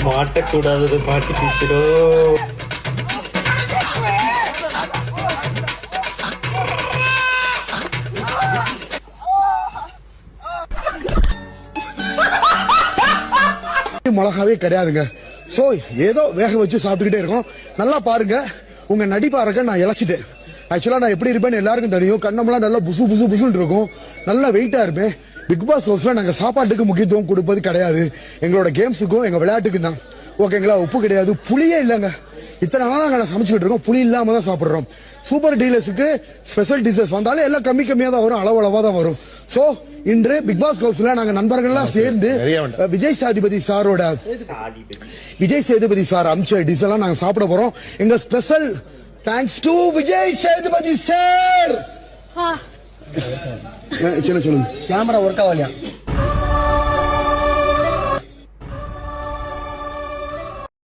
மாட்டக்கூடாதது மாட்டி பிடிச்சிடோ. மிளகாவே கிடையாதுங்க. சோ ஏதோ வேக வச்சு சாப்பிட்டுக்கிட்டே இருக்கோம். நல்லா பாருங்க, உங்க நடிப்பாருக்க நான் இழைச்சிட்டேன். ஆக்சுவலா நான் எப்படி இருப்பேன்னு எல்லாருக்கும் தெரியும். கண்ணமெல்லாம் நல்லா புசு புசு புசுன்னு இருக்கும், நல்லா வெயிட்டா இருப்பேன். பிக் பாஸ் ஹவுஸ்ல நாங்க சாப்பாட்டுக்கு முக்கியத்துவம் கொடுப்பது கிடையாது, எங்களோட கேம்ஸுக்கும் எங்க விளையாட்டுக்கும் தான். ஓகேங்களா? உப்பு கிடையாது, புளியே இல்லைங்க. இத்தனை நாளா நாங்க சமைச்சுக்கிட்டு இருக்கோம், புளி இல்லாம தான் சாப்பிடுறோம். சூப்பர் டீலர்ஸுக்கு ஸ்பெஷல் டிஷஸ் வந்தாலும் எல்லாம் கம்மி கம்மியா தான் வரும், அளவா தான் வரும். சோ இன்று பிக் பாஸ் ஹவுஸ்ல நாங்க நண்பர்கள்லாம் சேர்ந்து விஜய் சேதுபதி சார் அமிச்ச டிஷ் எல்லாம் நாங்க சாப்பிட போறோம். எங்க special thanks to Vijay Sethupathi sir. சின்ன சொல்லுங்க, கேமரா ஒர்க் ஆகலையா?